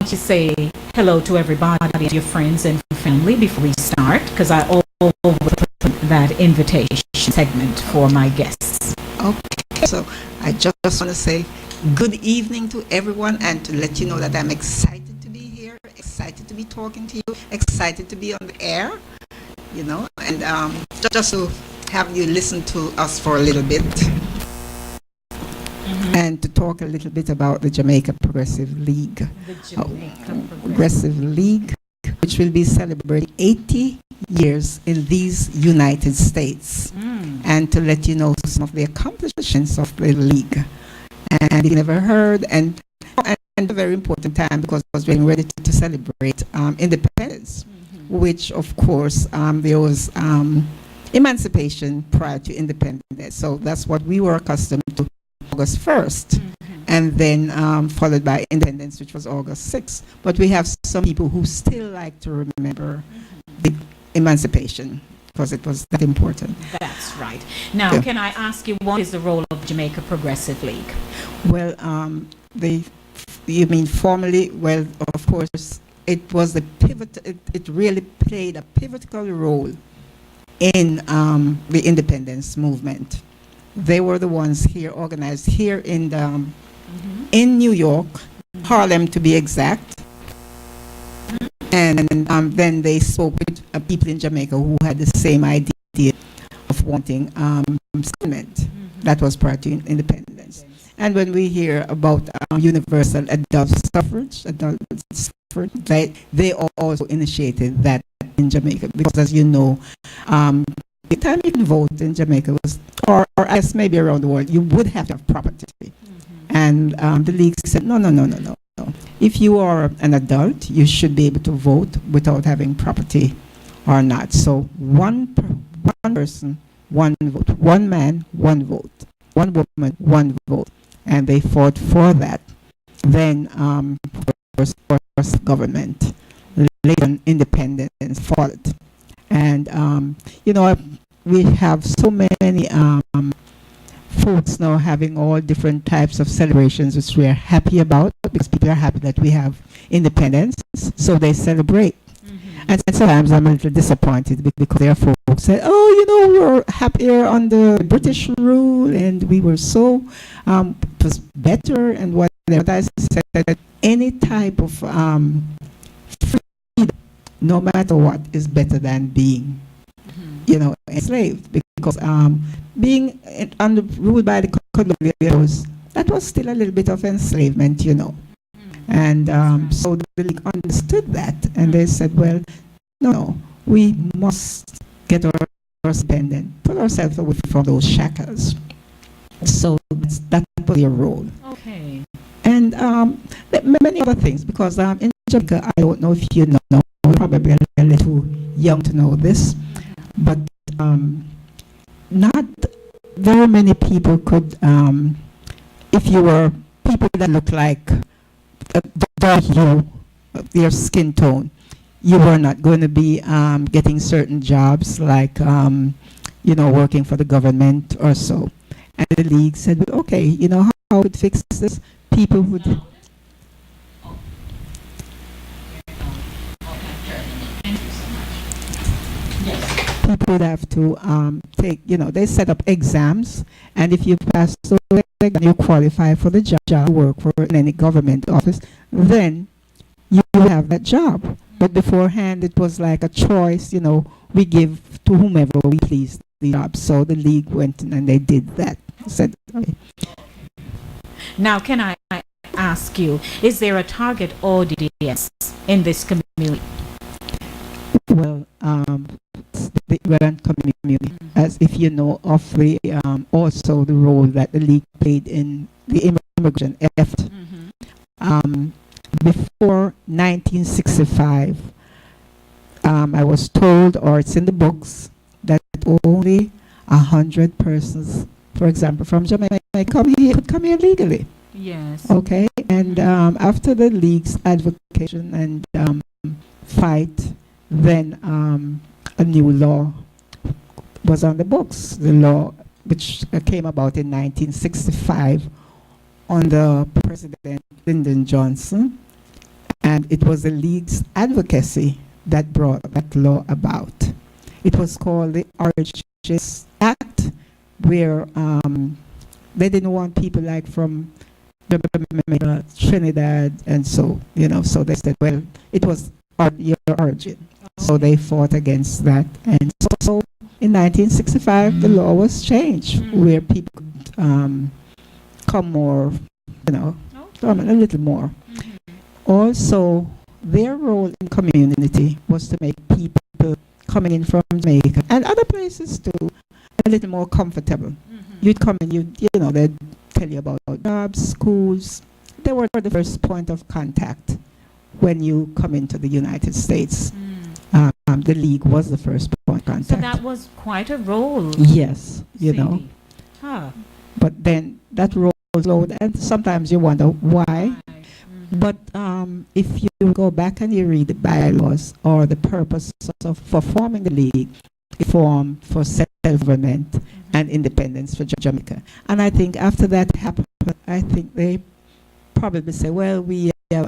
want to say hello to everybody, your friends and family before we start, because I always put that invitation segment for my guests. Okay, so I just want to say good evening to everyone and to let you know that I'm excited to be here, excited to be talking to you, excited to be on the air, you know, and just to have you listen to us for a little bit. And to talk a little bit about the Jamaica Progressive League. The Jamaica Progressive League, which will be celebrating 80 years in these United States. And to let you know some of the accomplishments of the league. And if you never heard, and a very important time because I was getting ready to celebrate independence, which of course there was emancipation prior to independence. So that's what we were accustomed to. August 1st, and then followed by independence, which was August 6th. But we have some people who still like to remember the emancipation because it was that important. That's right. Now, can I ask you, what is the role of Jamaica Progressive League? Well, you mean formally? Well, of course, it was the pivot. It really played a pivotal role in the independence movement. They were the ones here organized here in in New York, Harlem to be exact. And then they spoke with people in Jamaica who had the same idea of wanting settlement. That was prior to independence. And when we hear about universal adult suffrage, they also initiated that in Jamaica because, as you know, the time you can vote in Jamaica was, or I guess maybe around the world, you would have to have property. And the league said, no. If you are an adult, you should be able to vote without having property or not. So one person, one vote. One man, one vote. One woman, one vote. And they fought for that. Then, of course, government. Later, independence followed. And, you know, we have so many folks now having all different types of celebrations, which we are happy about because people are happy that we have independence, so they celebrate. And sometimes I'm a little disappointed because there are folks who say, oh, you know, we were happier under British rule and we were so, it was better and whatever. But I said that any type of freedom, no matter what, is better than being, you know, enslaved. Because being ruled by the colonials, that was still a little bit of enslavement, you know. And so the league understood that, and they said, well, no, we must get ourselves independent, put ourselves away from those shackles. So that was their role. Okay. And many other things, because in Jamaica, I don't know if you know, probably a little young to know this, but not very many people could, if you were people that look like dark hue, their skin tone, you were not going to be getting certain jobs like, you know, working for the government or so. And the league said, well, okay, you know how it fix this? People would... People would have to take, you know, they set up exams, and if you pass those exams, you qualify for the job, work for in any government office, then you have that job. But beforehand, it was like a choice, you know, we give to whomever we please the job. So the league went in and they did that. Said, okay. Now, can I ask you, is there a target audience in this community? Well, the immigrant community, as if you know of the also the role that the league played in the immigration effort. Before 1965, I was told, or it's in the books, that only 100 persons, for example, from Jamaica could come here legally. Yes. Okay, and after the league's advocacy and fight, then a new law was on the books. The law which came about in 1965 under President Lyndon Johnson, And it was the league's advocacy that brought that law about. It was called the Origins Act, where they didn't want people like from Trinidad, and so, so they said, well, it was your origin. So they fought against that. And so in 1965, the law was changed, where people could come more, come a little more. Also, their role in community was to make people coming in from Jamaica and other places too a little more comfortable. You'd come in, they'd tell you about jobs, schools. They were the first point of contact when you come into the United States. The league was the first point of contact. So that was quite a role. Yes, Sadie. Huh. But then that role was low, and sometimes you wonder why. But if you go back and you read the bylaws or the purpose for forming the league, it formed for self-government and independence for Jamaica. And I think after that happened, I think they probably say, well, we have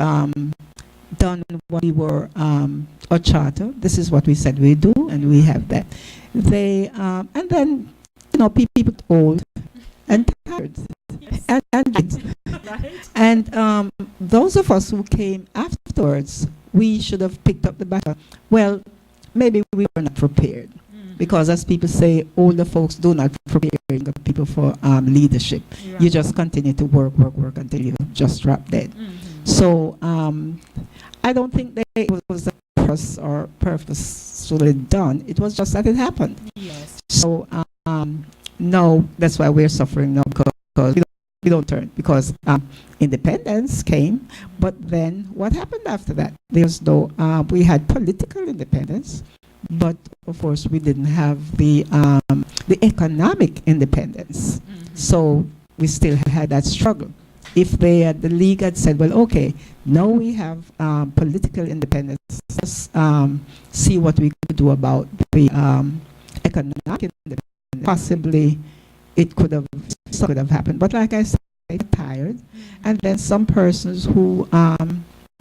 done what we were, our charter. This is what we said we do, and we have that. They and then people old and tired, and and those of us who came afterwards, we should have picked up the baton. Well, maybe we were not prepared, because as people say, older folks do not prepare people for leadership. Right. You just continue to work until you just drop dead. So I don't think that it was a purpose or purposefully done. It was just that it happened. Yes. So no, that's why we're suffering now, because we don't turn, because independence came, but then what happened after that? There's no, we had political independence, but of course we didn't have the economic independence. So we still had that struggle. If the league had said, well, okay, now we have political independence, let's see what we could do about the economic independence, possibly it could have happened. But like I said, tired. And then some persons who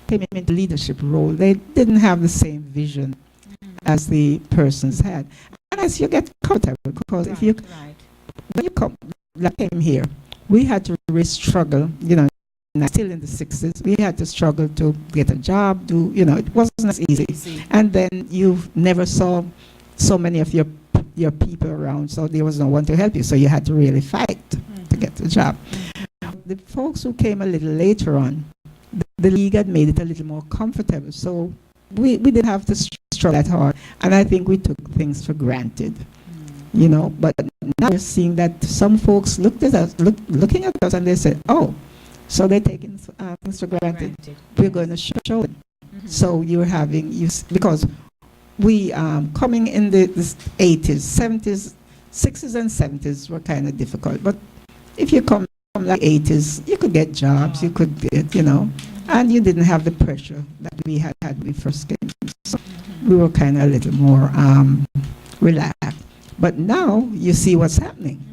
came into leadership role, they didn't have the same vision as the persons had. And as you get comfortable, because if you, when you come, like came here, we had to really struggle, still in the 60s, we had to struggle to get a job, it wasn't as easy. And then you never saw so many of your people around, so there was no one to help you, so you had to really fight to get the job. The folks who came a little later on, the league had made it a little more comfortable, so we didn't have to struggle that hard, and I think we took things for granted, but now we're seeing that some folks looking at us and they said, oh, so they're taking things for granted. We're going to show it. So you're having, because we, coming in the 80s, 70s, 60s and 70s were kind of difficult, but if you come from the 80s, you could get jobs, you could get, and you didn't have the pressure that we had when we first came. So we were kind of a little more relaxed. But now you see what's happening.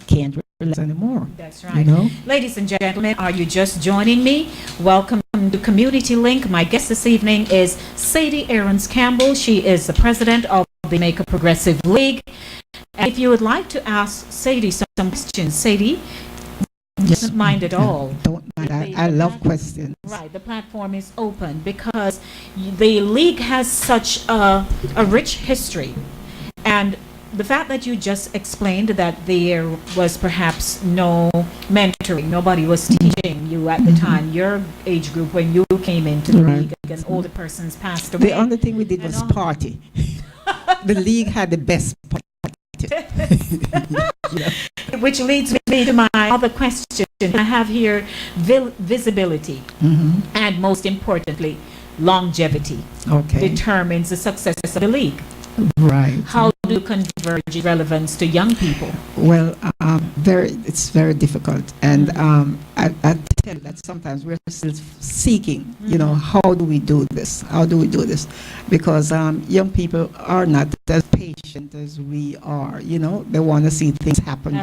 Can't relax anymore. That's right. Ladies and gentlemen, are you just joining me? Welcome to Community Link. My guest this evening is Sadie Aarons Campbell. She is the president of the Jamaica Progressive League. And if you would like to ask Sadie some questions, Sadie, doesn't mind at all. Don't mind. I love questions. Right. The platform is open because the league has such a rich history. And the fact that you just explained that there was perhaps no mentoring, nobody was teaching you at the time, your age group, when you came into the league, because older persons passed away. The only thing we did was party. The league had the best party. Which leads me to my other question. I have here visibility, and most importantly, longevity determines the success of the league. Right. How do you converge relevance to young people? Well, it's very difficult, and I tell you that sometimes we're still seeking. How do we do this? How do we do this? Because young people are not as patient as we are. They want to see things happen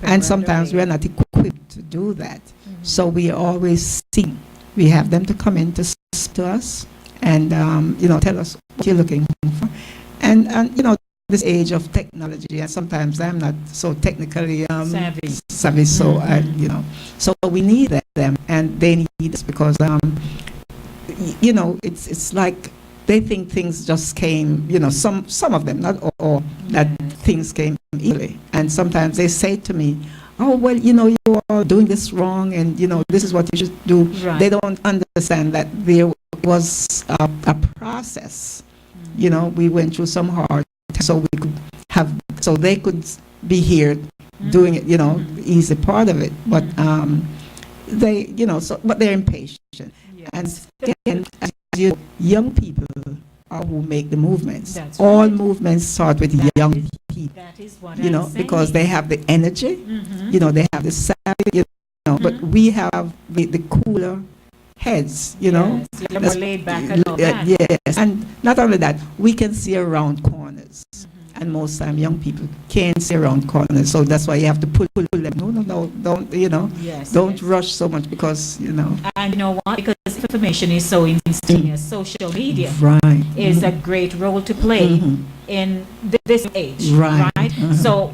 and sometimes we're not equipped to do that. So we always see We have them to come in to to us and, tell us what you're looking for. And this age of technology, and sometimes I'm not so technically savvy, so so we need them, and they need us because it's like they think things just came, some of them, not all, that things came easily, and sometimes they say to me, oh, well, you are doing this wrong, and this is what you should do. Right. They don't understand that there was a process. We went through some hard, so we could so they could be here doing it, the easy part of it. But they, but they're impatient. Yes. And again, as young people are who make the movements. That's All right. movements start with young people. That is what I'm saying. Because they have the energy, Mhm. they have the savvy, but we have the cooler heads, Yes, you're more That's- laid back and all that. Yes, and not only that, we can see around corners. And most time young people can't see around corners, so that's why you have to pull them. No, don't, Yes, don't yes. rush so much because, And you know what? Because information is so instantaneous, social media Right. is a great role to play Mhm. in this age, Right. right? So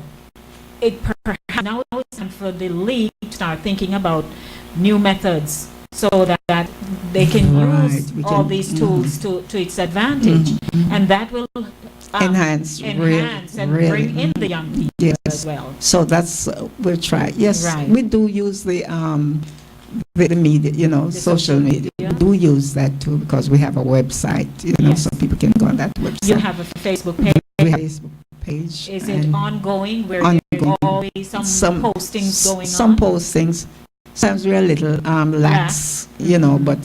it perhaps now it's time for the league to start thinking about new methods so that they can Right, use we all can- these tools to its advantage, and that will Enhance, and really. bring in the young people Yes. as well. So that's, we'll try. Yes, Right. we do use the media, The social media. We do use that too because we have a website, Yes. so people can go on that website. You have a Facebook page. We have a Facebook page. Is it and ongoing where Ongoing. there's always some postings going some on? postings. Sometimes we're a little lax, but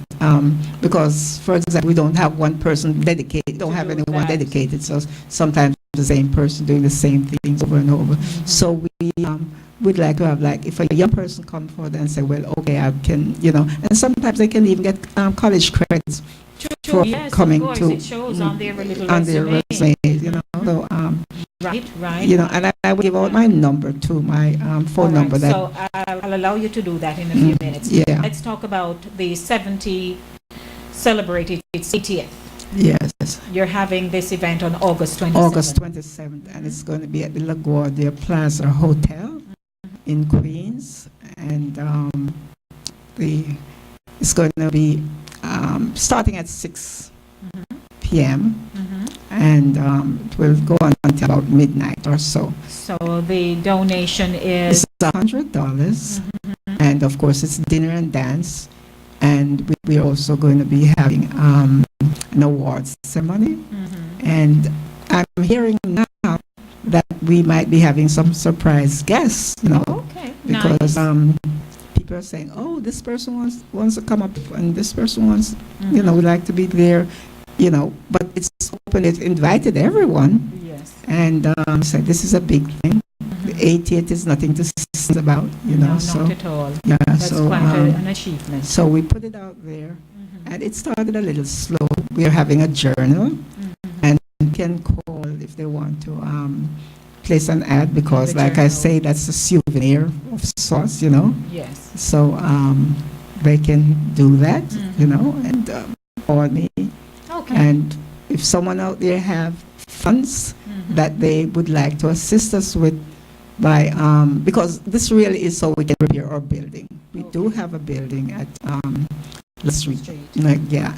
because, for example, we don't have one person dedicated, don't To have do anyone that. dedicated, so sometimes the same person doing the same things over and over. So we would like to have, like, if a young person come forward and say, well, okay, I can, and sometimes they can even get college credits for Yes, coming of course, to it shows on their little on their resume. resume, so Right. and I will give out my number too, my phone All right, number. That so I'll allow you to do that in a few minutes. yeah. Let's talk about the 70 celebrated its 80th. Yes. You're having this event on August 27th. August 27th, and it's going to be at the LaGuardia Plaza Hotel in Queens, and it's going to be starting at 6 p.m. and it will go on until about midnight or so. So the donation is It's $100, and of course it's dinner and dance, and we're also going to be having an awards ceremony. And I'm hearing now that we might be having some surprise guests, okay. because Nice. people are saying, oh, this person wants to come up, and this person wants, would like to be there, but it's open, it's invited everyone, Yes. and said this is a big thing. The 80th is nothing to sing about, No, so not at all. yeah, That's so quite an achievement. so we put it out there, and it started a little slow. We are having a journal, and you can call if they want to place an ad, because, The like I journal. say, that's a souvenir of sorts, Yes. So they can do that, and call me. Okay. And if someone out there have funds that they would like to assist us with, by because this really is so we can repair our building. We do Okay. have a building at La Street, Street.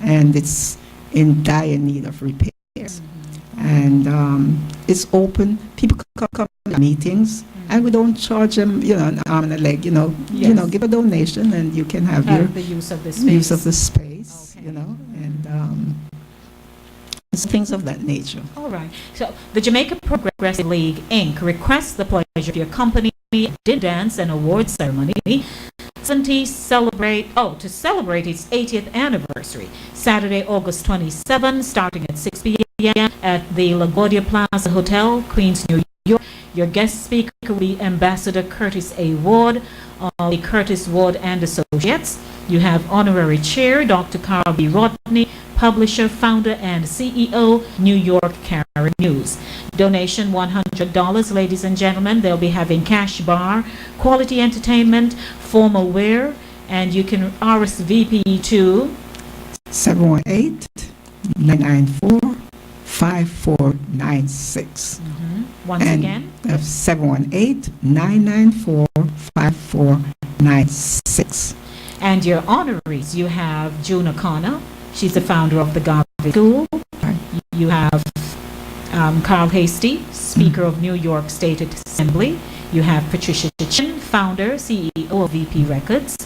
and it's in dire need of repairs. And it's open. People come to meetings, and we don't charge them, an arm and a leg. Yes. Give a donation, and you can have your Have the use of the space. use of the space. Okay. And it's things of that nature. All right. So the Jamaica Progressive League, Inc. requests the pleasure of your company dinner dance and awards ceremony to celebrate its 80th anniversary, Saturday, August 27, starting at 6 p.m. at the LaGuardia Plaza Hotel, Queens, New York. Your guest speaker will be Ambassador Curtis A. Ward of the Curtis Ward and Associates. You have honorary chair Dr. Carl B. Rodney, publisher, founder, and CEO, New York Carrier News. Donation $100, ladies and gentlemen. They'll be having cash bar, quality entertainment, formal wear, And you can RSVP to 718-994-5496. once And again. 718-994-5496. And your honorees, you have June O'Connor. She's the founder of the Garvey School. Right. You have Carl Hasty, Speaker of New York State Assembly. You have Patricia Chin, founder, CEO of VP Records.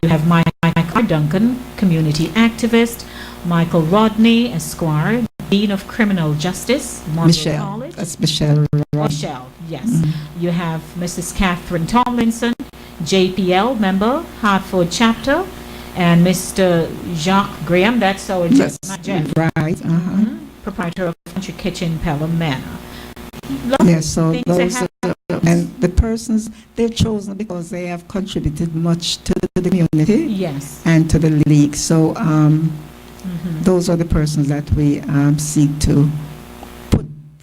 You have Mike R. Duncan, community activist. Michael Rodney, Esquire, Dean of Criminal Justice, Monroe Michelle. College. That's Michelle. Michelle, yes. You have Mrs. Catherine Tomlinson, JPL member, Hartford chapter, and Mr. Jacques Graham, that's our Yes, not Jeff, right. proprietor of Country Kitchen, Pelham Manor. Yes, so things those that are, and the persons, they're chosen because they have contributed much to the community Yes. and to the league. So those are the persons that we seek to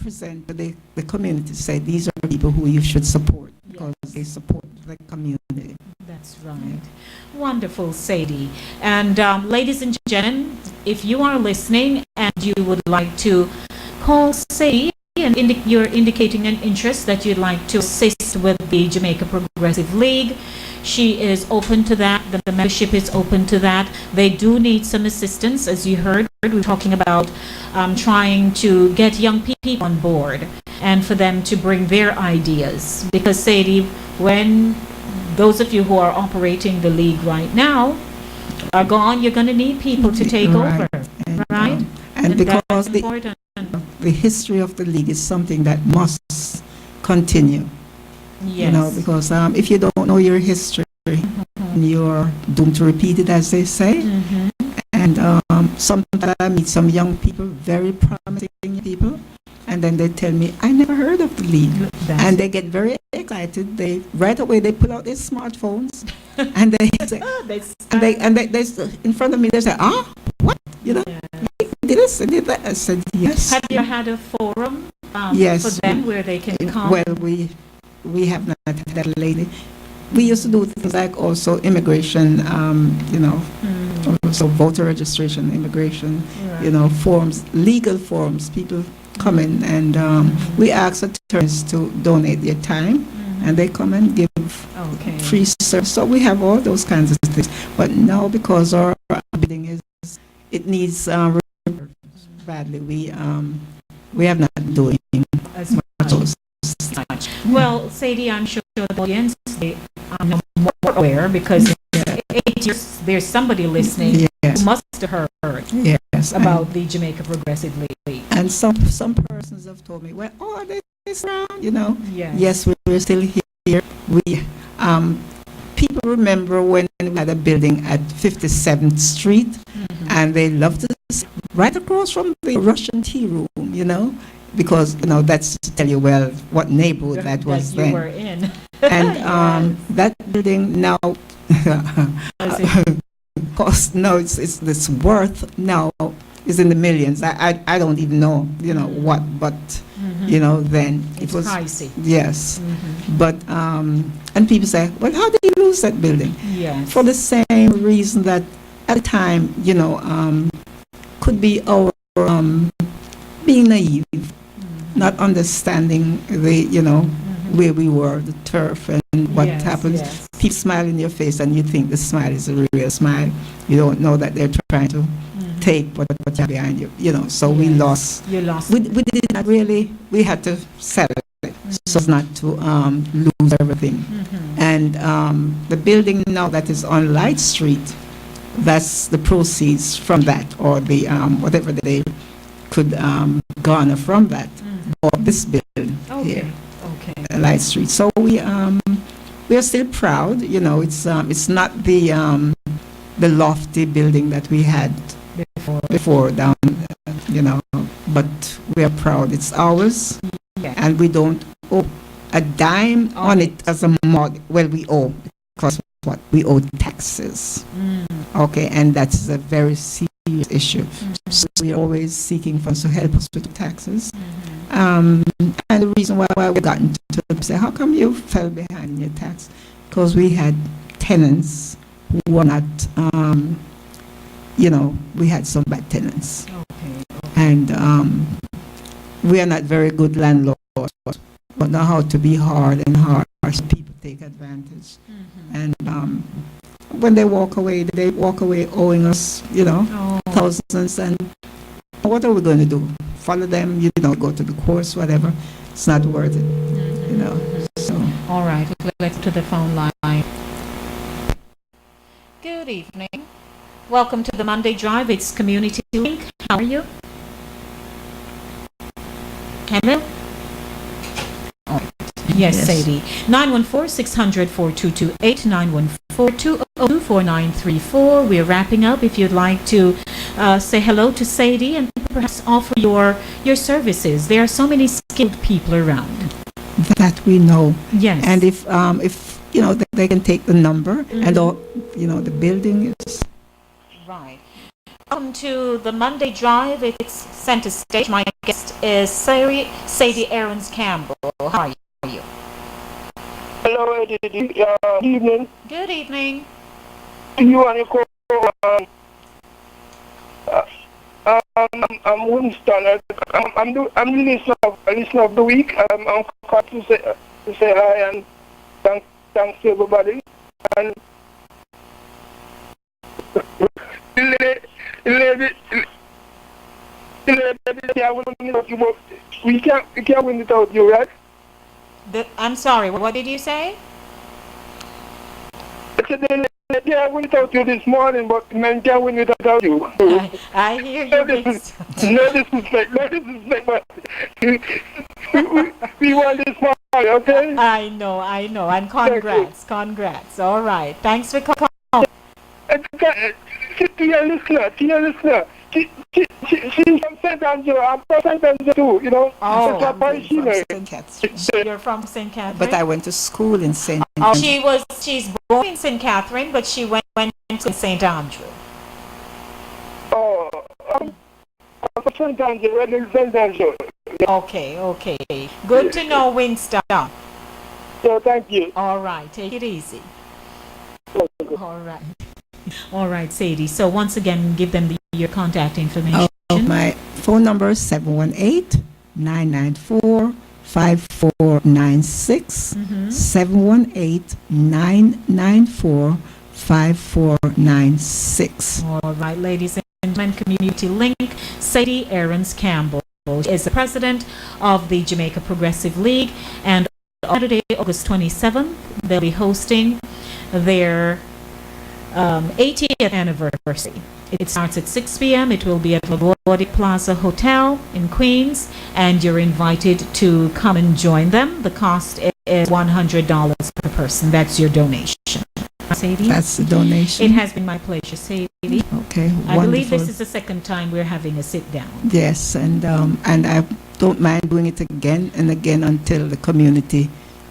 present to the community, say these are people who you should support because they support the community. That's right. Wonderful, Sadie. And ladies and gentlemen, if you are listening and you would like to call Sadie and you're indicating an interest that you'd like to assist with the Jamaica Progressive League, she is open to that. The membership is open to that. They do need some assistance, as you heard. We're talking about trying to get young people on board and for them to bring their ideas. Because, Sadie, when those of you who are operating the league right now are gone, you're going to need people to take over, And, right? and that's because important. the history of the league is something that must continue. Yes. You know, because if you don't know your history, you're doomed to repeat it, as they say. And sometimes I meet some young people, very promising people, and then they tell me, I never heard of the league. And they get very excited. They right away they pull out their smartphones and they say, and they in front of me they say, what? You know, they did this and did that. I said, yes. Have you had a forum Yes. for them where they can come? Well, we have not had that lately. We used to do things like also immigration, you know, also voter registration, immigration, you know, forms, legal forms. People come in and we ask attorneys to donate their time and they come and give free service. So we have all those kinds of things. But now because our building it needs badly, we have not been doing as much. Well, Sadie, I'm sure the audience are more aware because in 8 years there's somebody listening who must have heard about the Jamaica Progressive League. And some persons have told me, well, this around, you know. Yes, we're still here. We people remember when we had a building at 57th Street, and they loved us right across from the Russian tea room, you know. Because, you know, that's to tell you, well, what neighborhood that was then. You were in. And that building now, cost, no, it's worth now is in the millions. I don't even know, you know, what, but, you know, then it was pricey. Yes. But, and people say, well, how did you lose that building? Yes. For the same reason that at the time, you know, could be our being naive, not understanding the, you know, where we were, the turf and what happens. People smile in your face and you think the smile is a real smile. You don't know that they're trying to take what's behind you, you know. So we lost. You lost. We did not really, we had to sell it so as not to lose everything. And the building now that is on Light Street, that's the proceeds from that, or the whatever they could garner from that, or this building here, Light Street. So we are still proud. You know, it's not the lofty building that we had before down, you know, but we are proud. It's ours, and we don't owe a dime on it as a mod. Well, we owe because what we owe taxes. Okay, and that's a very serious issue. So we're always seeking funds to help us with the taxes. And the reason why we gotten to say, how come you fell behind in your tax? Because we had tenants who were not, we had some bad tenants. Okay. And we are not very good landlords, but know how to be hard and harsh. People take advantage. And when they walk away owing us, thousands. And what are we going to do? Follow them, go to the courts, whatever. It's not worth it, So. All right, let's to the phone line. Good evening. Welcome to the Monday Drive. It's Community Link. How are you? Hello? Yes, Sadie. 914-600-4228, 914-202-4934. We're wrapping up. If you'd like to say hello to Sadie and perhaps offer your services. There are so many skilled people around. That we know. Yes. And if they can take the number and all, the building is... Right. Welcome to the Monday Drive. It's center stage. My guest is Sadie Aarons Campbell. How are you? Hello, Eddie. Evening. Good evening. You and your I'm Winston. I'm the listener of the week. I'm called to say hi and thanks to everybody. And we can't win without you, right? I'm sorry, what did you say? I said they can't win without you this morning, but men can't win without you. I hear you. No disrespect, but we won this morning, okay? I know, and congrats. All right, thanks for calling. To your listener. She's from St. Angelo. I'm from St. Angelo too, Oh, I'm from St. Catherine. You're from St. Catherine? But I went to school in St. She's born in St. Catherine, but she went to St. Andrew. Oh, I'm from St. Angelo, St. Angelo. Okay. Good to know, Winston. So thank you. All right, take it easy. All right, Sadie. So once again, give them your contact information. My phone number is 718-994-5496. 718-994-5496. All right, ladies and gentlemen, Community Link, Sadie Aarons Campbell is the president of the Jamaica Progressive League, and on Saturday, August 27th, they'll be hosting their 80th anniversary. It starts at 6 p.m. It will be at LaGuardia Plaza Hotel in Queens, and you're invited to come and join them. The cost is $100 per person. That's your donation. Sadie? That's the donation. It has been my pleasure, Sadie. Okay, wonderful. I believe this is the second time we're having a sit-down. Yes, and I don't mind doing it again and again until the community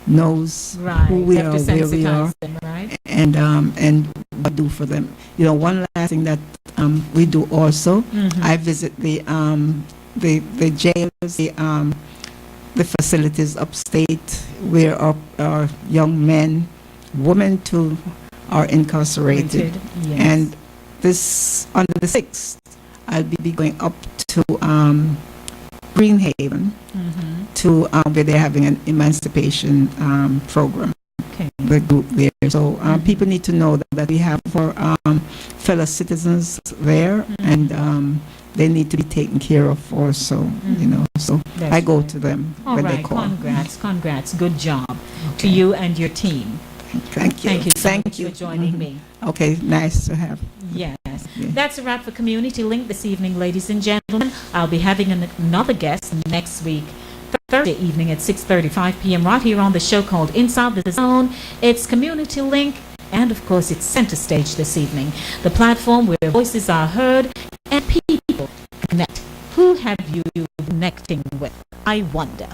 knows who we are, where we are, them, right? and what do for them. One last thing that we do also, I visit the jails, the facilities upstate where our young men, women too, are incarcerated. Yes. And this on the 6th, I'll be going up to Greenhaven to where they're having an emancipation program. Okay. The group there. So people need to know that we have our fellow citizens there, and they need to be taken care of also. So That's I go right. to them All when right, they call. congrats. Good job to you and your team. Thank you. Thank you so much you for joining me. Okay, nice to have. Yes. Yeah. That's a wrap for Community Link this evening, ladies and gentlemen. I'll be having another guest next week, Thursday evening at 6:35 p.m. right here on the show called Inside the Zone. It's Community Link, and of course it's Center Stage this evening, the platform where voices are heard and people connect. Who have you connecting with? I wonder.